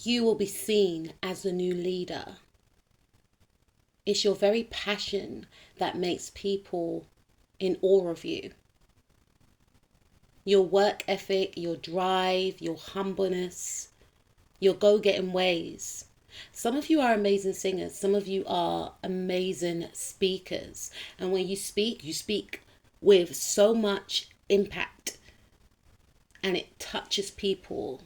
You will be seen as the new leader. It's your very passion that makes people in awe of you. Your work ethic, your drive, your humbleness, your go-getting ways. Some of you are amazing singers. Some of you are amazing speakers. And when you speak with so much impact and it touches people.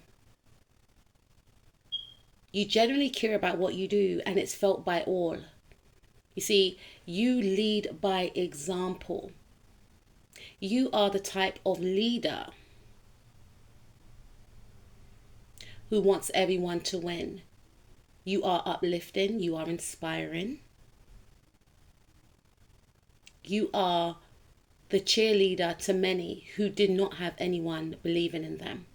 You generally care about what you do and it's felt by all. You see, you lead by example. You are the type of leader who wants everyone to win. You are uplifting, you are inspiring. You are the cheerleader to many who did not have anyone believing in them.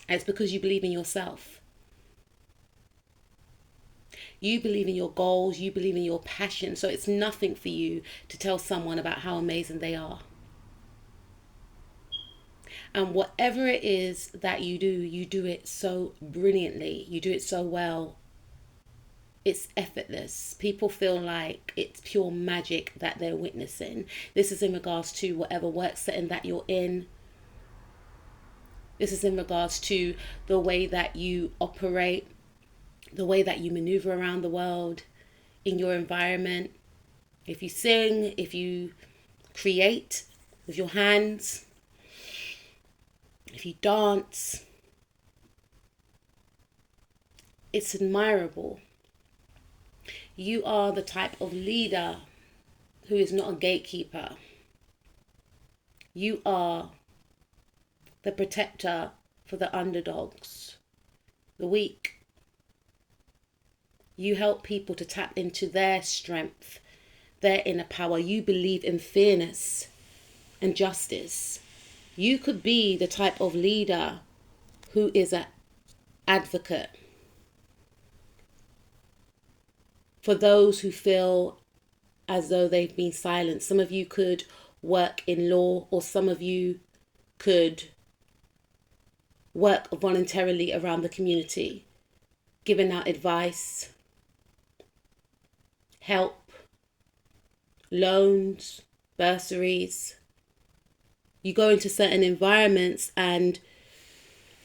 And it's because you believe in yourself. You believe in your goals, you believe in your passion. So it's nothing for you to tell someone about how amazing they are. And whatever it is that you do it so brilliantly. You do it so well. It's effortless. People feel like it's pure magic that they're witnessing. This is in regards to whatever work setting that you're in. This is in regards to the way that you operate, the way that you maneuver around the world, in your environment. If you sing, if you create with your hands, if you dance, it's admirable. You are the type of leader who is not a gatekeeper. You are the protector for the underdogs, the weak. You help people to tap into their strength, their inner power. You believe in fairness and justice. You could be the type of leader who is an advocate for those who feel as though they've been silenced. Some of you could work in law, or some of you could work voluntarily around the community, giving out advice, help, loans, bursaries. You go into certain environments and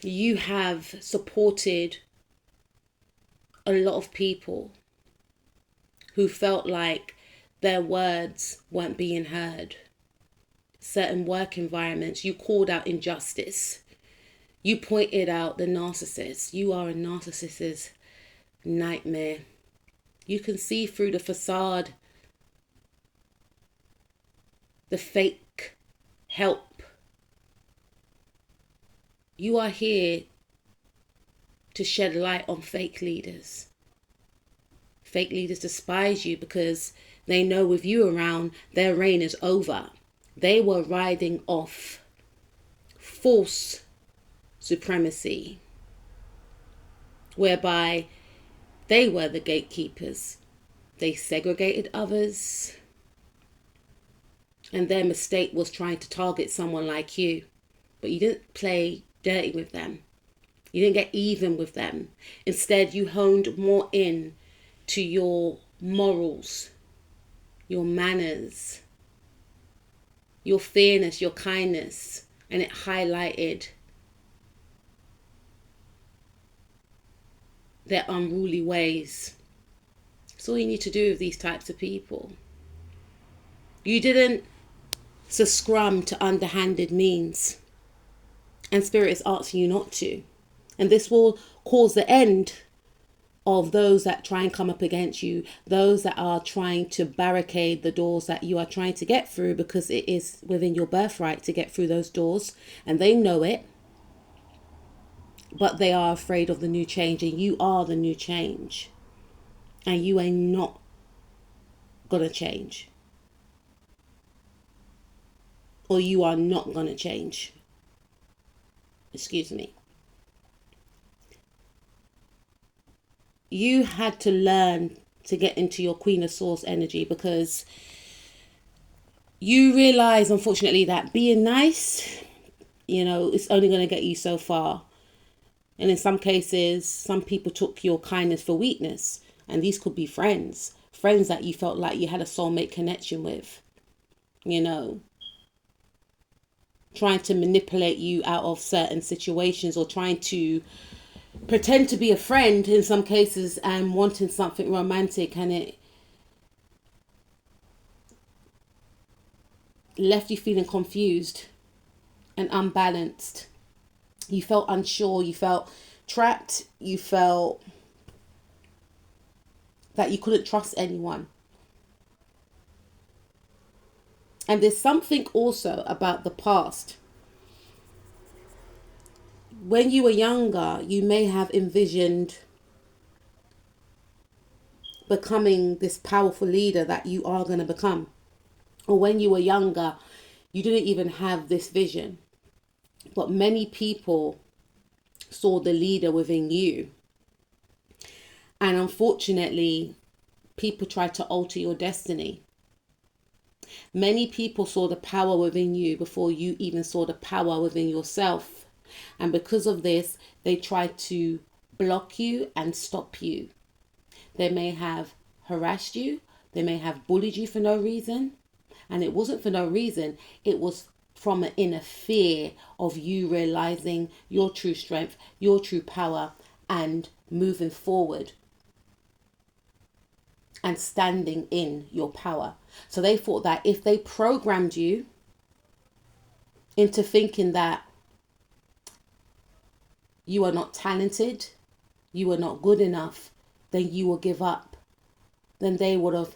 you have supported a lot of people who felt like their words weren't being heard. Certain work environments, you called out injustice. You pointed out the narcissist. You are a narcissist's nightmare. You can see through the facade, the fake help. You are here to shed light on fake leaders. Fake leaders despise you because they know with you around, their reign is over. They were riding off false supremacy, whereby they were the gatekeepers. They segregated others, and their mistake was trying to target someone like you. But you didn't play dirty with them. You didn't get even with them. Instead, you honed more in to your morals, your manners, your fairness, your kindness, and it highlighted their unruly ways. That's all you need to do with these types of people. You didn't succumb to underhanded means, and Spirit is asking you not to. And this will cause the end of those that try and come up against you, those that are trying to barricade the doors that you are trying to get through, because it is within your birthright to get through those doors, and they know it, but they are afraid of the new change, and you are the new change, and you are not gonna change, or you are not gonna change. Excuse me. You had to learn to get into your Queen of Swords energy, because you realize, unfortunately, that being nice, it's only going to get you so far. And in some cases, some people took your kindness for weakness. And these could be friends. Friends that you felt like you had a soulmate connection with. You know, trying to manipulate you out of certain situations, or trying to pretend to be a friend in some cases and wanting something romantic, and it left you feeling confused and unbalanced. You felt unsure, you felt trapped, you felt that you couldn't trust anyone. And there's something also about the past. When you were younger, you may have envisioned becoming this powerful leader that you are going to become. Or when you were younger, you didn't even have this vision. But many people saw the leader within you. And unfortunately, people tried to alter your destiny. Many people saw the power within you before you even saw the power within yourself. And because of this, they tried to block you and stop you. They may have harassed you. They may have bullied you for no reason. And it wasn't for no reason. It was from an inner fear of you realizing your true strength, your true power, and moving forward and standing in your power. So they thought that if they programmed you into thinking that you are not talented, you are not good enough, then you will give up. Then they would have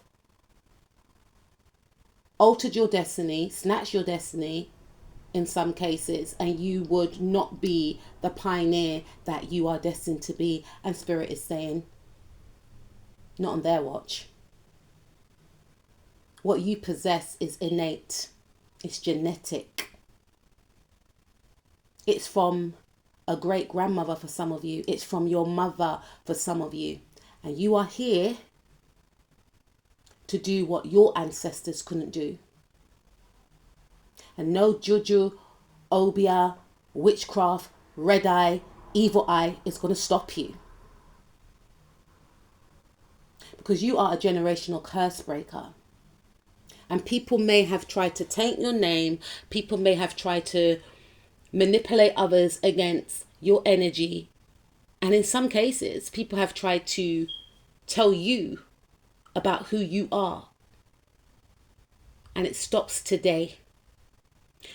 altered your destiny, snatched your destiny in some cases, and you would not be the pioneer that you are destined to be. And Spirit is saying, not on their watch. What you possess is innate. It's genetic. It's from a great grandmother for some of you. It's from your mother for some of you. And you are here to do what your ancestors couldn't do. And no juju, obia, witchcraft, red eye, evil eye is going to stop you. Because you are a generational curse breaker. And people may have tried to taint your name. People may have tried to manipulate others against your energy. And in some cases, people have tried to tell you about who you are. And it stops today.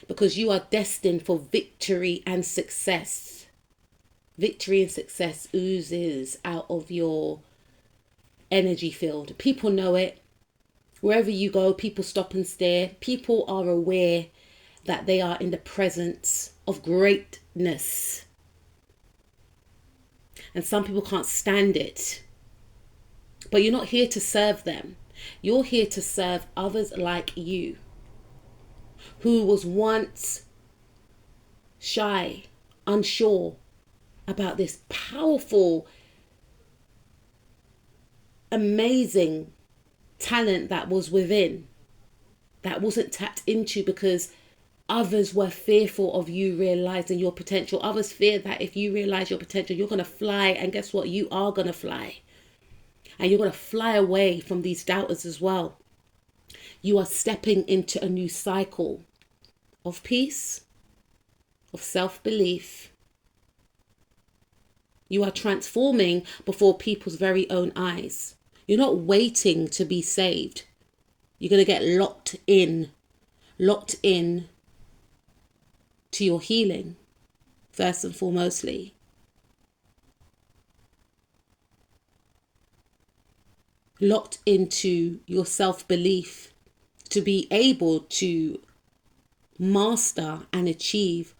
Because you are destined for victory and success. Victory and success oozes out of your energy field. People know it. Wherever you go, people stop and stare. People are aware that they are in the presence of greatness. And some people can't stand it. But you're not here to serve them. You're here to serve others like you, who was once shy, unsure about this powerful, amazing talent that was within, that wasn't tapped into because others were fearful of you realizing your potential. Others fear that if you realize your potential, you're going to fly. And guess what? You are going to fly. And you're going to fly away from these doubters as well. You are stepping into a new cycle of peace, of self-belief. You are transforming before people's very own eyes. You're not waiting to be saved. You're going to get locked in to your healing, first and foremostly. Locked into your self-belief to be able to master and achieve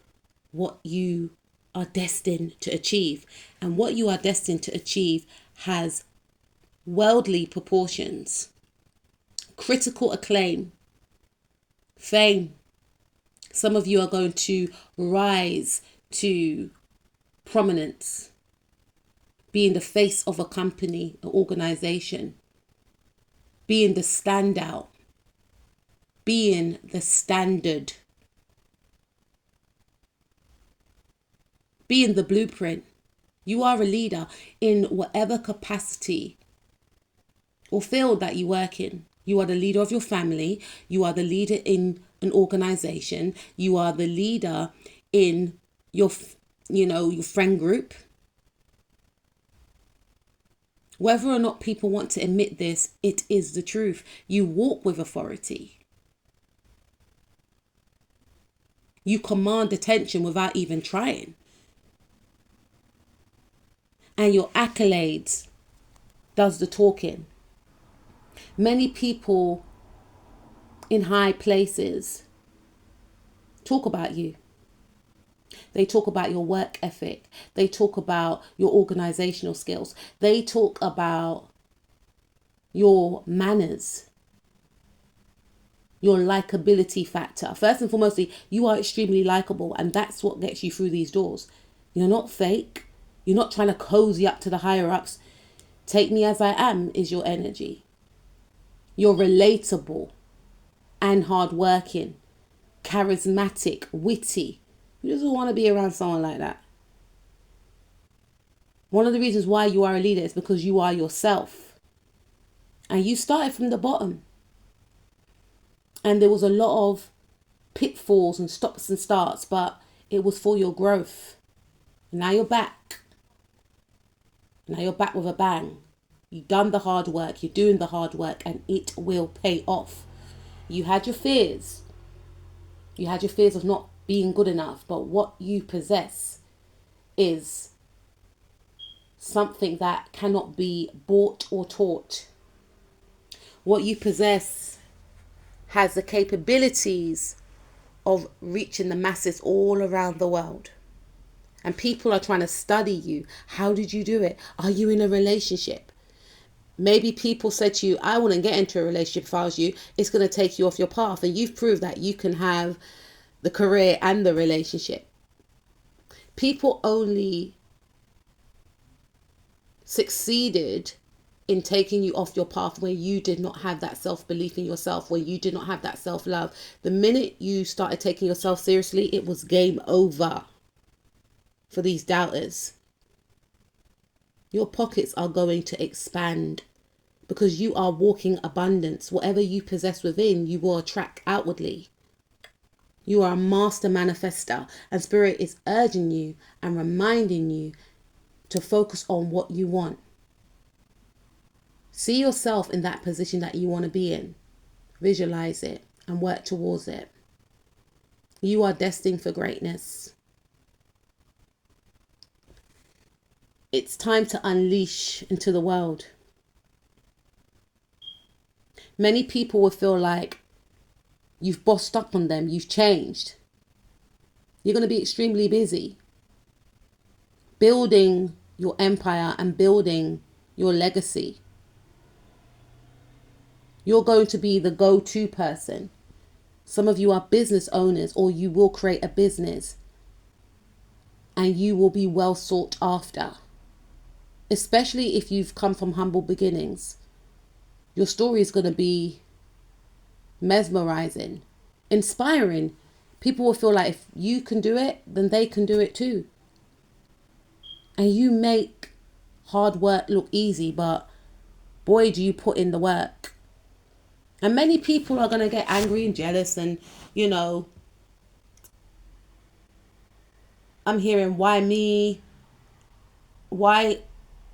what you are destined to achieve. And what you are destined to achieve has worldly proportions, critical acclaim, fame. Some of you are going to rise to prominence, being the face of a company, an organization, being the standout, being the standard, being the blueprint. You are a leader in whatever capacity or field that you work in. You are the leader of your family. You are the leader in an organization. You are the leader in your, your friend group. Whether or not people want to admit this, it is the truth. You walk with authority. You command attention without even trying. And your accolades does the talking. Many people in high places talk about you. They talk about your work ethic. They talk about your organizational skills. They talk about your manners, your likability factor. First and foremost, you are extremely likable, and that's what gets you through these doors. You're not fake. You're not trying to cozy up to the higher ups. Take me as I am is your energy. You're relatable and hardworking, charismatic, witty. You just want to be around someone like that. One of the reasons why you are a leader is because you are yourself. And you started from the bottom. And there was a lot of pitfalls and stops and starts, but it was for your growth. Now you're back. Now you're back with a bang. You've done the hard work. You're doing the hard work, and it will pay off. You had your fears. You had your fears of not being good enough, but what you possess is something that cannot be bought or taught. What you possess has the capabilities of reaching the masses all around the world. And people are trying to study you. How did you do it? Are you in a relationship? Maybe people said to you, I wouldn't get into a relationship if I was you. It's going to take you off your path. And you've proved that you can have the career and the relationship. People only succeeded in taking you off your path where you did not have that self-belief in yourself, where you did not have that self-love. The minute you started taking yourself seriously, it was game over for these doubters. Your pockets are going to expand because you are walking abundance. Whatever you possess within, you will attract outwardly. You are a master manifester, and Spirit is urging you and reminding you to focus on what you want. See yourself in that position that you want to be in. Visualize it and work towards it. You are destined for greatness. It's time to unleash into the world. Many people will feel like you've bossed up on them, you've changed. You're going to be extremely busy building your empire and building your legacy. You're going to be the go-to person. Some of you are business owners, or you will create a business and you will be well sought after. Especially if you've come from humble beginnings. Your story is going to be mesmerizing, inspiring. People will feel like if you can do it, then they can do it too. And you make hard work look easy, but boy, do you put in the work. And many people are going to get angry and jealous and, I'm hearing, why me? Why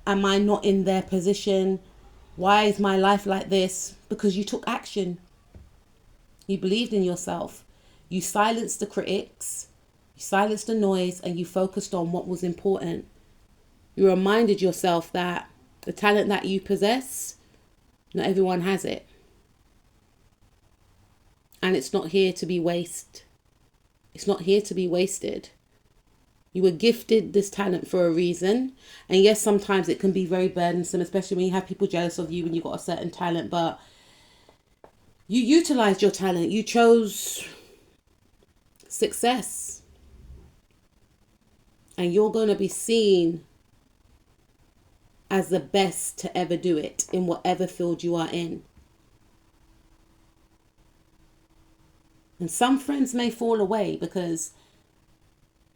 am I not in their position? Why is my life like this? Because you took action. You believed in yourself. You silenced the critics. You silenced the noise, and you focused on what was important. You reminded yourself that the talent that you possess, not everyone has it. And it's not here to be wasted. It's not here to be wasted. You were gifted this talent for a reason. And yes, sometimes it can be very burdensome, especially when you have people jealous of you when you've got a certain talent. But you utilized your talent. You chose success. And you're going to be seen as the best to ever do it in whatever field you are in. And some friends may fall away because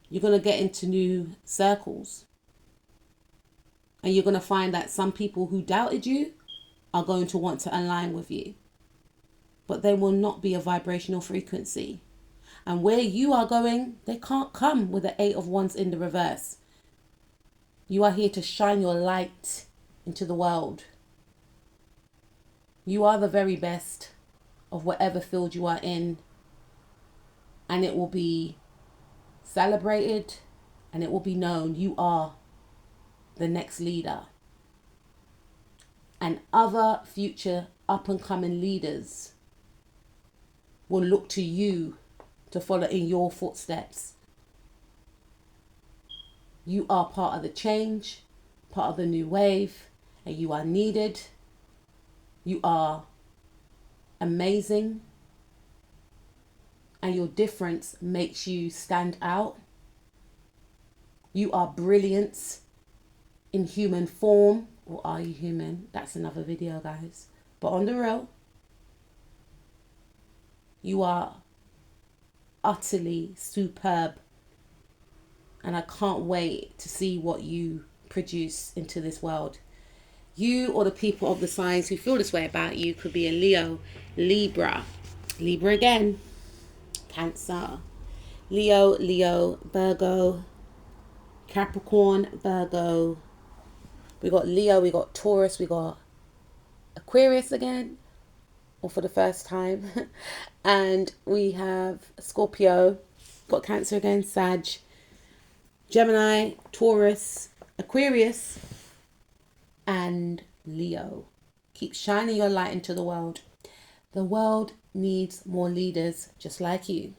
you're going to get into new circles. And you're going to find that some people who doubted you are going to want to align with you. But they will not be a vibrational frequency. And where you are going, they can't come with the 8 of Wands in the reverse. You are here to shine your light into the world. You are the very best of whatever field you are in. And it will be celebrated and it will be known you are the next leader. And other future up and coming leaders will look to you to follow in your footsteps. You are part of the change, part of the new wave, and you are needed. You are amazing. And your difference makes you stand out. You are brilliance in human form. Or are you human? That's another video, guys. But on the real, you are utterly superb. And I can't wait to see what you produce into this world. You or the people of the signs who feel this way about you could be a Leo, Libra again, Cancer, Leo, Virgo, Capricorn, Virgo. We got Leo, we got Taurus, we got Aquarius again, or for the first time. And we have Scorpio, got Cancer again, Sag, Gemini, Taurus, Aquarius, and Leo. Keep shining your light into the world. The world needs more leaders just like you.